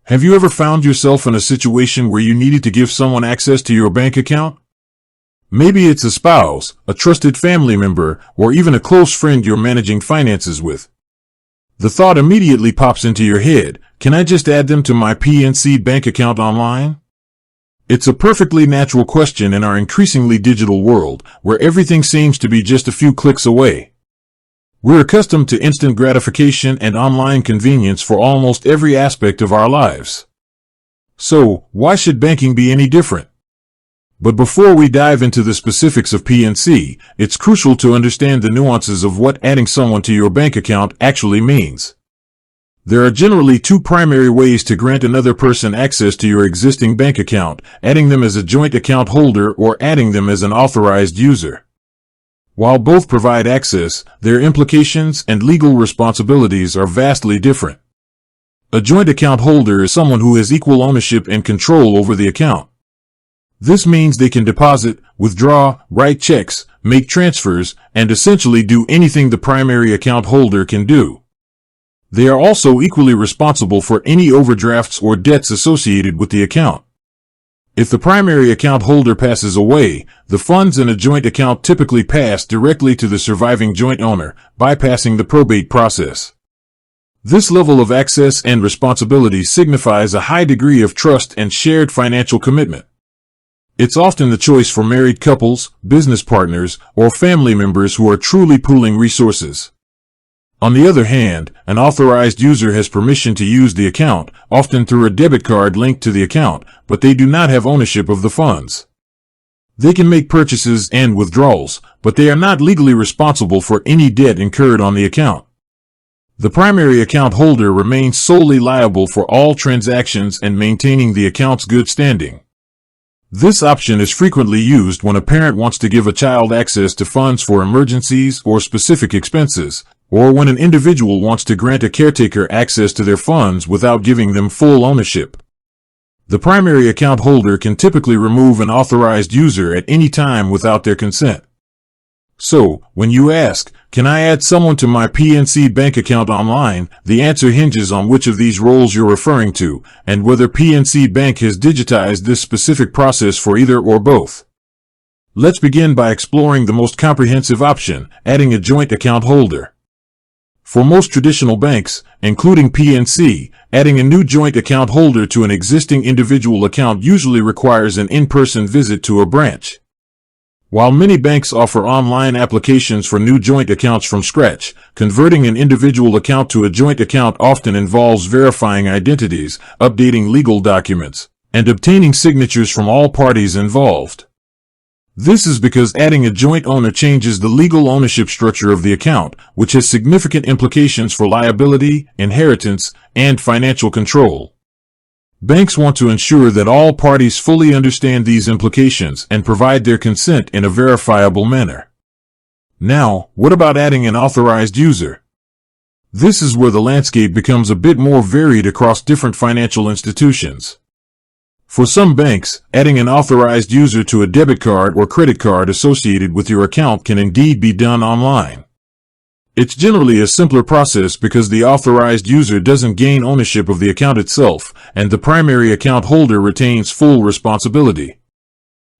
Have you ever found yourself in a situation where you needed to give someone access to your bank account? Maybe it's a spouse, a trusted family member, or even a close friend you're managing finances with. The thought immediately pops into your head, can I just add them to my PNC bank account online? It's a perfectly natural question in our increasingly digital world, where everything seems to be just a few clicks away. We're accustomed to instant gratification and online convenience for almost every aspect of our lives. So, why should banking be any different? But before we dive into the specifics of PNC, it's crucial to understand the nuances of what adding someone to your bank account actually means. There are generally two primary ways to grant another person access to your existing bank account, adding them as a joint account holder or adding them as an authorized user. While both provide access, their implications and legal responsibilities are vastly different. A joint account holder is someone who has equal ownership and control over the account. This means they can deposit, withdraw, write checks, make transfers, and essentially do anything the primary account holder can do. They are also equally responsible for any overdrafts or debts associated with the account. If the primary account holder passes away, the funds in a joint account typically pass directly to the surviving joint owner, bypassing the probate process. This level of access and responsibility signifies a high degree of trust and shared financial commitment. It's often the choice for married couples, business partners, or family members who are truly pooling resources. On the other hand, an authorized user has permission to use the account, often through a debit card linked to the account, but they do not have ownership of the funds. They can make purchases and withdrawals, but they are not legally responsible for any debt incurred on the account. The primary account holder remains solely liable for all transactions and maintaining the account's good standing. This option is frequently used when a parent wants to give a child access to funds for emergencies or specific expenses, or when an individual wants to grant a caretaker access to their funds without giving them full ownership. The primary account holder can typically remove an authorized user at any time without their consent. So, when you ask, can I add someone to my PNC bank account online, the answer hinges on which of these roles you're referring to, and whether PNC Bank has digitized this specific process for either or both. Let's begin by exploring the most comprehensive option, adding a joint account holder. For most traditional banks, including PNC, adding a new joint account holder to an existing individual account usually requires an in-person visit to a branch. While many banks offer online applications for new joint accounts from scratch, converting an individual account to a joint account often involves verifying identities, updating legal documents, and obtaining signatures from all parties involved. This is because adding a joint owner changes the legal ownership structure of the account, which has significant implications for liability, inheritance, and financial control. Banks want to ensure that all parties fully understand these implications and provide their consent in a verifiable manner. Now, what about adding an authorized user? This is where the landscape becomes a bit more varied across different financial institutions. For some banks, adding an authorized user to a debit card or credit card associated with your account can indeed be done online. It's generally a simpler process because the authorized user doesn't gain ownership of the account itself, and the primary account holder retains full responsibility.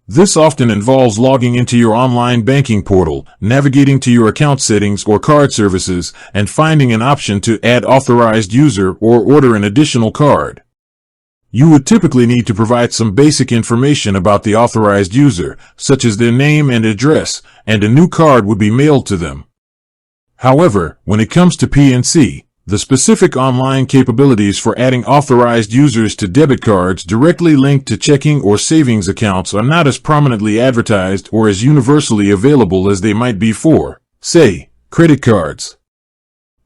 This often involves logging into your online banking portal, navigating to your account settings or card services, and finding an option to add authorized user or order an additional card. You would typically need to provide some basic information about the authorized user, such as their name and address, and a new card would be mailed to them. However, when it comes to PNC, the specific online capabilities for adding authorized users to debit cards directly linked to checking or savings accounts are not as prominently advertised or as universally available as they might be for, say, credit cards.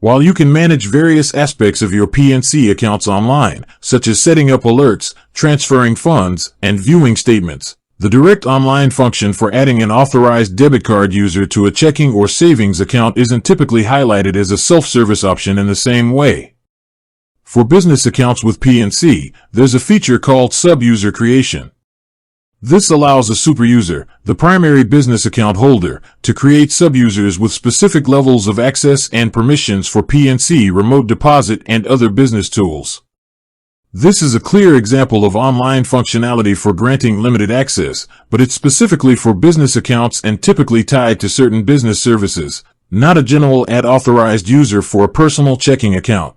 While you can manage various aspects of your PNC accounts online, such as setting up alerts, transferring funds, and viewing statements, the direct online function for adding an authorized debit card user to a checking or savings account isn't typically highlighted as a self-service option in the same way. For business accounts with PNC, there's a feature called sub-user creation. This allows a superuser, the primary business account holder, to create sub-users with specific levels of access and permissions for PNC remote deposit and other business tools. This is a clear example of online functionality for granting limited access, but it's specifically for business accounts and typically tied to certain business services, not a general authorized user for a personal checking account.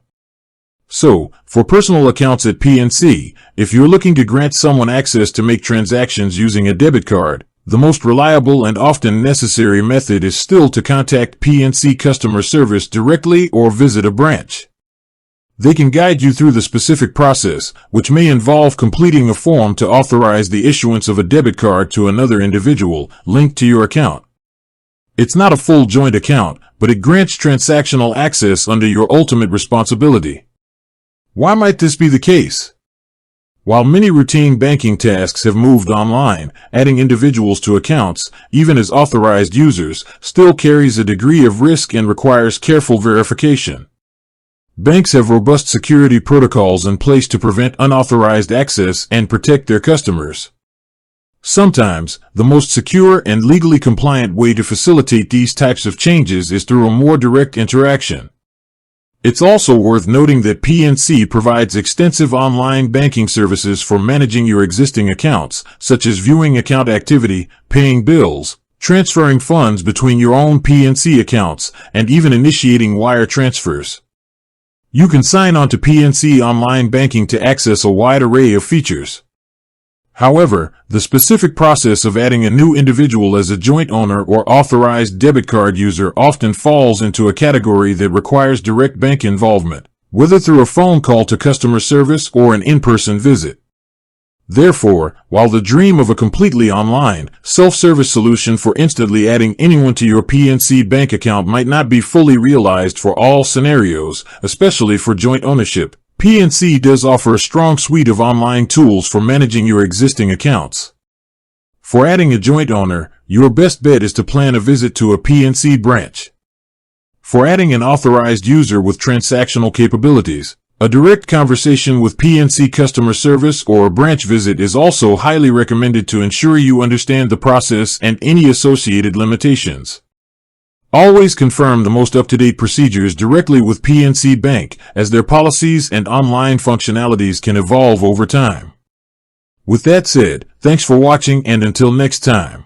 So, for personal accounts at PNC, if you're looking to grant someone access to make transactions using a debit card, the most reliable and often necessary method is still to contact PNC customer service directly or visit a branch. They can guide you through the specific process, which may involve completing a form to authorize the issuance of a debit card to another individual linked to your account. It's not a full joint account, but it grants transactional access under your ultimate responsibility. Why might this be the case? While many routine banking tasks have moved online, adding individuals to accounts, even as authorized users, still carries a degree of risk and requires careful verification. Banks have robust security protocols in place to prevent unauthorized access and protect their customers. Sometimes, the most secure and legally compliant way to facilitate these types of changes is through a more direct interaction. It's also worth noting that PNC provides extensive online banking services for managing your existing accounts, such as viewing account activity, paying bills, transferring funds between your own PNC accounts, and even initiating wire transfers. You can sign on to PNC Online Banking to access a wide array of features. However, the specific process of adding a new individual as a joint owner or authorized debit card user often falls into a category that requires direct bank involvement, whether through a phone call to customer service or an in-person visit. Therefore, while the dream of a completely online, self-service solution for instantly adding anyone to your PNC bank account might not be fully realized for all scenarios, especially for joint ownership, PNC does offer a strong suite of online tools for managing your existing accounts. For adding a joint owner, your best bet is to plan a visit to a PNC branch. For adding an authorized user with transactional capabilities, a direct conversation with PNC customer service or a branch visit is also highly recommended to ensure you understand the process and any associated limitations. Always confirm the most up-to-date procedures directly with PNC Bank, as their policies and online functionalities can evolve over time. With that said, thanks for watching, and until next time.